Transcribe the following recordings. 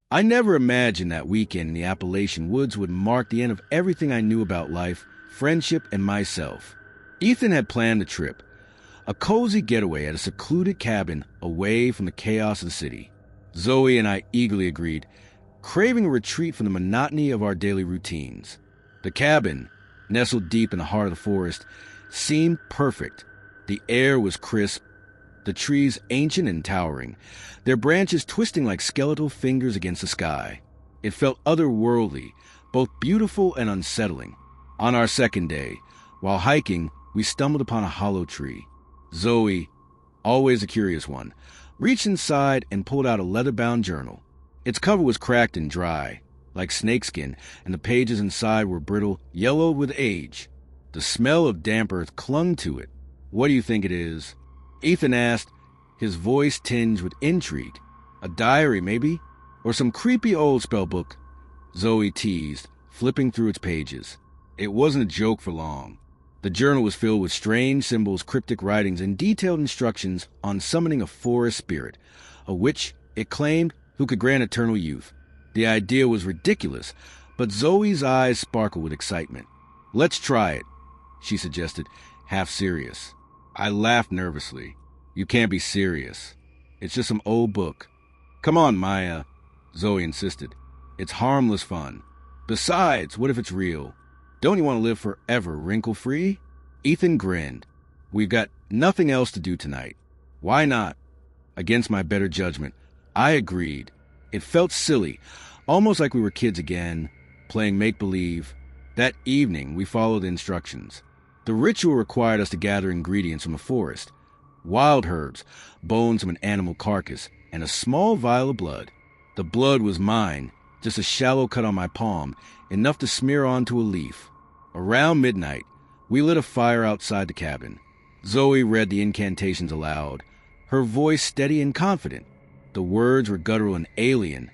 I never imagined that weekend in the Appalachian woods would mark the end of everything I knew about life, friendship, and myself. Ethan had planned the trip, a cozy getaway at a secluded cabin away from the chaos of the city. Zoe and I eagerly agreed, craving a retreat from the monotony of our daily routines. The cabin, nestled deep in the heart of the forest, seemed perfect. The air was crisp, the trees ancient and towering, their branches twisting like skeletal fingers against the sky. It felt otherworldly, both beautiful and unsettling. On our second day, while hiking, we stumbled upon a hollow tree. Zoe, always a curious one, reached inside and pulled out a leather-bound journal. Its cover was cracked and dry, like snakeskin, and the pages inside were brittle, yellowed with age. The smell of damp earth clung to it. "What do you think it is?" Ethan asked, his voice tinged with intrigue. "A diary, maybe? Or some creepy old spell book?" Zoe teased, flipping through its pages. It wasn't a joke for long. The journal was filled with strange symbols, cryptic writings, and detailed instructions on summoning a forest spirit, a witch, it claimed, who could grant eternal youth. The idea was ridiculous, but Zoe's eyes sparkled with excitement. "Let's try it," she suggested, half serious. I laughed nervously. "You can't be serious. It's just some old book." "Come on, Maya," Zoe insisted. "It's harmless fun. Besides, what if it's real? Don't you want to live forever, wrinkle-free?" Ethan grinned. "We've got nothing else to do tonight. Why not?" Against my better judgment, I agreed. It felt silly, almost like we were kids again, playing make-believe. That evening, we followed the instructions. The ritual required us to gather ingredients from the forest: wild herbs, bones from an animal carcass, and a small vial of blood. The blood was mine, just a shallow cut on my palm, enough to smear onto a leaf. Around midnight, we lit a fire outside the cabin. Zoe read the incantations aloud, her voice steady and confident. The words were guttural and alien,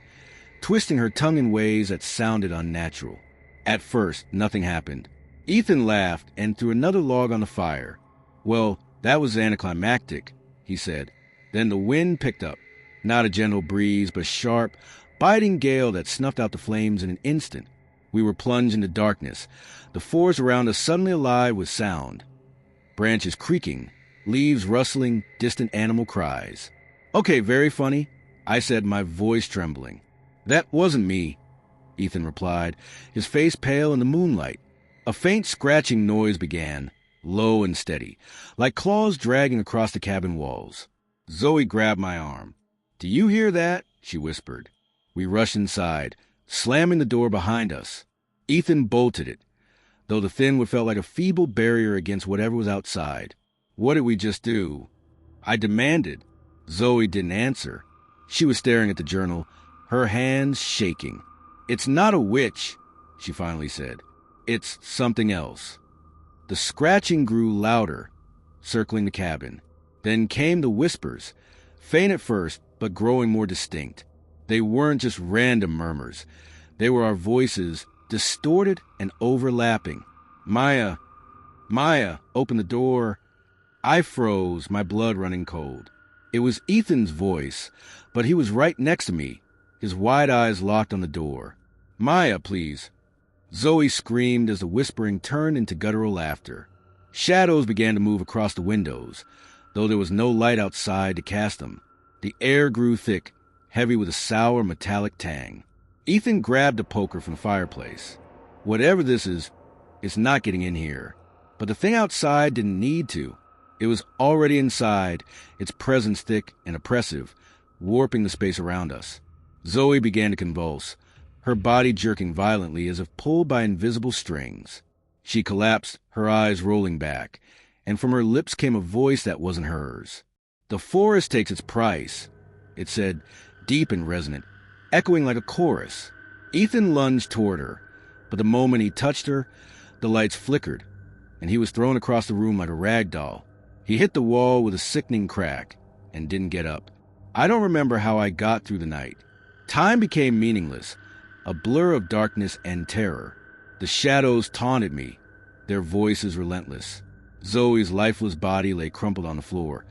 twisting her tongue in ways that sounded unnatural. At first, nothing happened. Ethan laughed and threw another log on the fire. "Well, that was anticlimactic," he said. Then the wind picked up. Not a gentle breeze, but a sharp, biting gale that snuffed out the flames in an instant. We were plunged into darkness, the forest around us suddenly alive with sound. Branches creaking, leaves rustling, distant animal cries. "Okay, very funny," I said, my voice trembling. "That wasn't me," Ethan replied, his face pale in the moonlight. A faint scratching noise began, low and steady, like claws dragging across the cabin walls. Zoe grabbed my arm. "Do you hear that?" she whispered. We rushed inside, slamming the door behind us. Ethan bolted it, though the thin wood felt like a feeble barrier against whatever was outside. "What did we just do?" I demanded. Zoe didn't answer. She was staring at the journal, her hands shaking. "It's not a witch," she finally said. "It's something else." The scratching grew louder, circling the cabin. Then came the whispers, faint at first, but growing more distinct. They weren't just random murmurs. They were our voices, distorted and overlapping. Maya, open the door." I froze, my blood running cold. It was Ethan's voice, but he was right next to me, his wide eyes locked on the door. "Maya, please." Zoe screamed as the whispering turned into guttural laughter. Shadows began to move across the windows, though there was no light outside to cast them. The air grew thick, heavy with a sour metallic tang. Ethan grabbed a poker from the fireplace. "Whatever this is, it's not getting in here." But the thing outside didn't need to. It was already inside, its presence thick and oppressive, warping the space around us. Zoe began to convulse, her body jerking violently as if pulled by invisible strings. She collapsed, her eyes rolling back, and from her lips came a voice that wasn't hers. "The forest takes its price," it said, deep and resonant, echoing like a chorus. Ethan lunged toward her, but the moment he touched her, the lights flickered, and he was thrown across the room like a rag doll. He hit the wall with a sickening crack and didn't get up. I don't remember how I got through the night. Time became meaningless, a blur of darkness and terror. The shadows taunted me, their voices relentless. Zoe's lifeless body lay crumpled on the floor,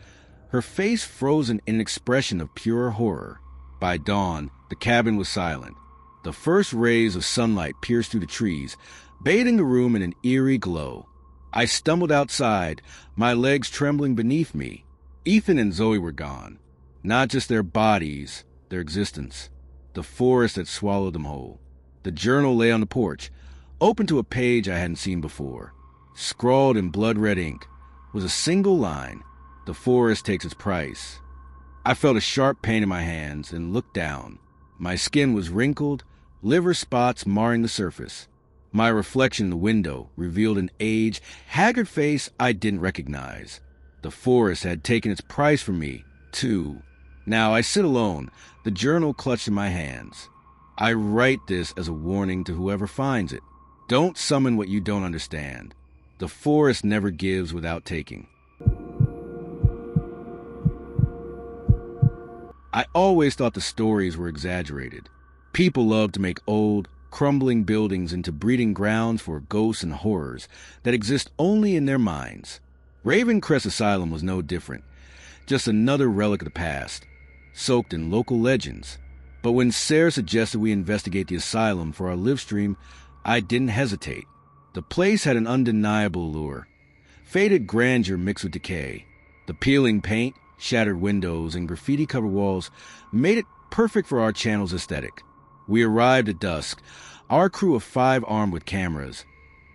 her face frozen in an expression of pure horror. By dawn, the cabin was silent. The first rays of sunlight pierced through the trees, bathing the room in an eerie glow. I stumbled outside, my legs trembling beneath me. Ethan and Zoe were gone. Not just their bodies, their existence. The forest had swallowed them whole. The journal lay on the porch, open to a page I hadn't seen before. Scrawled in blood-red ink was a single line: "The forest takes its price." I felt a sharp pain in my hands and looked down. My skin was wrinkled, liver spots marring the surface. My reflection in the window revealed an aged, haggard face I didn't recognize. The forest had taken its price from me, too. Now I sit alone, the journal clutched in my hands. I write this as a warning to whoever finds it. Don't summon what you don't understand. The forest never gives without taking. I always thought the stories were exaggerated. People love to make old, crumbling buildings into breeding grounds for ghosts and horrors that exist only in their minds. Ravencrest Asylum was no different, just another relic of the past, soaked in local legends. But when Sarah suggested we investigate the asylum for our live stream, I didn't hesitate. The place had an undeniable allure. Faded grandeur mixed with decay. The peeling paint, shattered windows, and graffiti-covered walls made it perfect for our channel's aesthetic. We arrived at dusk, our crew of 5 armed with cameras,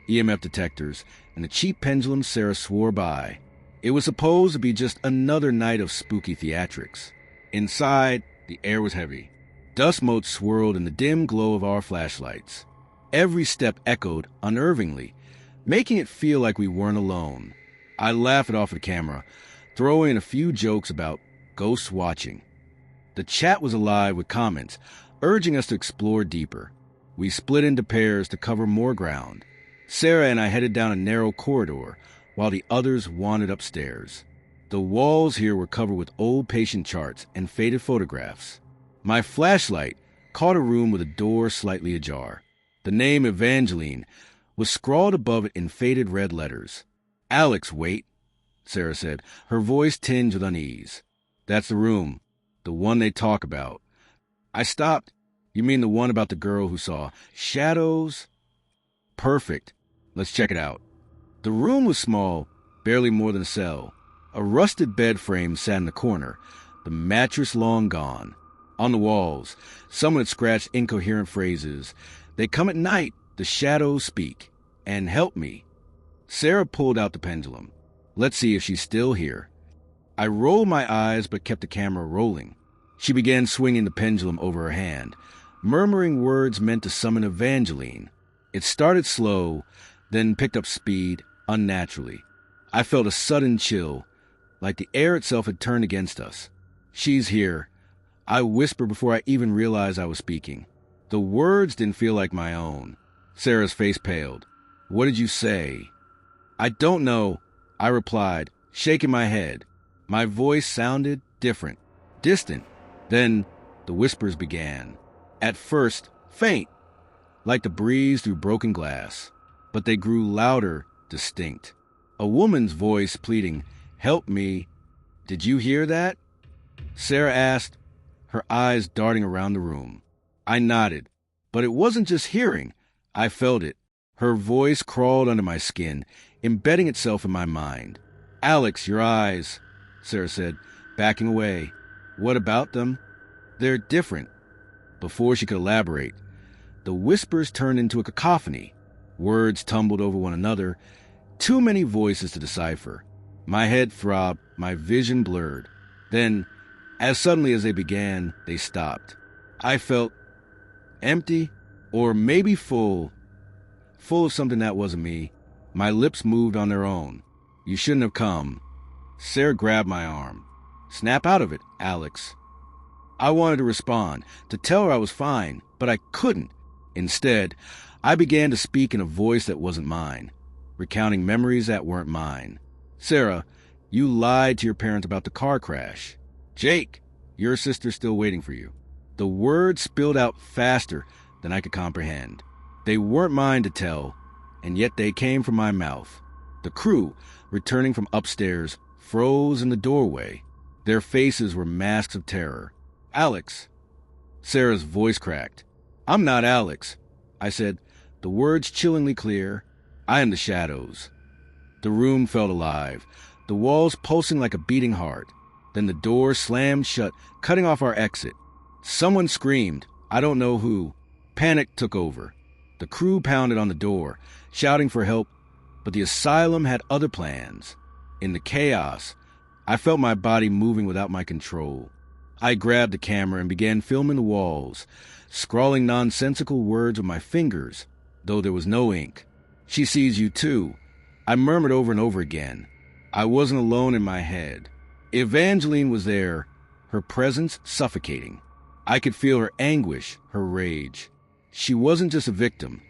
EMF detectors, and a cheap pendulum Sarah swore by. It was supposed to be just another night of spooky theatrics. Inside, the air was heavy. Dust motes swirled in the dim glow of our flashlights. Every step echoed unnervingly, making it feel like we weren't alone. I laughed it off the camera, throwing in a few jokes about ghosts watching. The chat was alive with comments, urging us to explore deeper. We split into pairs to cover more ground. Sarah and I headed down a narrow corridor, while the others wandered upstairs. The walls here were covered with old patient charts and faded photographs. My flashlight caught a room with a door slightly ajar. The name Evangeline was scrawled above it in faded red letters. "Alex, wait," Sarah said, her voice tinged with unease. "That's the room, the one they talk about." I stopped. "You mean the one about the girl who saw shadows?" "Perfect. Let's check it out." The room was small, barely more than a cell. A rusted bed frame sat in the corner, the mattress long gone. On the walls, someone had scratched incoherent phrases. "They come at night, the shadows speak," and "help me." Sarah pulled out the pendulum. "Let's see if she's still here." I rolled my eyes but kept the camera rolling. She began swinging the pendulum over her hand, murmuring words meant to summon Evangeline. It started slow, then picked up speed unnaturally. I felt a sudden chill, like the air itself had turned against us. "She's here," I whispered before I even realized I was speaking. The words didn't feel like my own. Sarah's face paled. "What did you say?" "I don't know," I replied, shaking my head. My voice sounded different, distant. Then the whispers began. At first, faint, like the breeze through broken glass. But they grew louder, distinct. A woman's voice pleading, "Help me. Did you hear that?" Sarah asked, her eyes darting around the room. I nodded, but it wasn't just hearing. I felt it. Her voice crawled under my skin, embedding itself in my mind. "Alex, your eyes," Sarah said, backing away. "What about them?" "They're different." Before she could elaborate, the whispers turned into a cacophony. Words tumbled over one another, too many voices to decipher. My head throbbed, my vision blurred. Then, as suddenly as they began, they stopped. I felt empty, or maybe full of something that wasn't me. My lips moved on their own. "You shouldn't have come." Sarah grabbed my arm. "Snap out of it, Alex." I wanted to respond, to tell her I was fine, but I couldn't. Instead, I began to speak in a voice that wasn't mine, recounting memories that weren't mine. "Sarah, you lied to your parents about the car crash. Jake, your sister's still waiting for you." The words spilled out faster than I could comprehend. They weren't mine to tell, and yet they came from my mouth. The crew, returning from upstairs, froze in the doorway. Their faces were masks of terror. "Alex, Sarah's voice cracked. "I'm not Alex," I said, the words chillingly clear. "I am the shadows." The room felt alive, the walls pulsing like a beating heart. Then the door slammed shut, cutting off our exit. Someone screamed, I don't know who. Panic took over. The crew pounded on the door, shouting for help, but the asylum had other plans. In the chaos, I felt my body moving without my control. I grabbed the camera and began filming the walls, scrawling nonsensical words with my fingers, though there was no ink. "She sees you too," I murmured over and over again. I wasn't alone in my head. Evangeline was there, her presence suffocating. I could feel her anguish, her rage. She wasn't just a victim.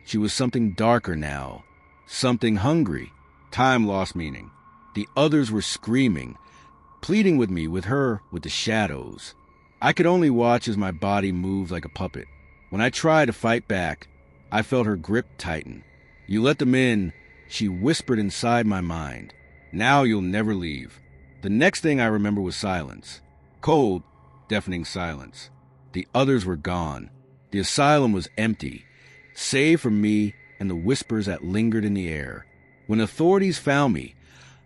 She was something darker now, something hungry. Time lost meaning. The others were screaming, pleading with me, with her, with the shadows. I could only watch as my body moved like a puppet. When I tried to fight back, I felt her grip tighten. "You let them in," she whispered inside my mind. "Now you'll never leave." The next thing I remember was silence. Cold, deafening silence. The others were gone. The asylum was empty, save for me and the whispers that lingered in the air. When authorities found me,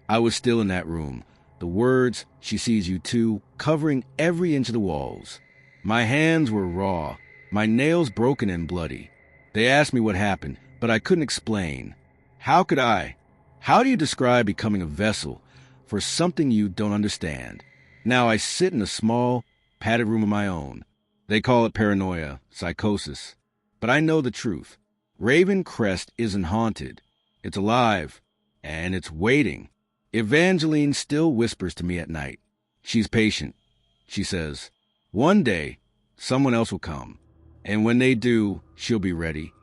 I was still in that room. The words, "She sees you too," covering every inch of the walls. My hands were raw, my nails broken and bloody. They asked me what happened, but I couldn't explain. How could I? How do you describe becoming a vessel for something you don't understand? Now I sit in a small, padded room of my own. They call it paranoia, psychosis. But I know the truth. Raven Crest isn't haunted. It's alive, and it's waiting. Evangeline still whispers to me at night. She's patient. She says, "One day, someone else will come. And when they do, she'll be ready."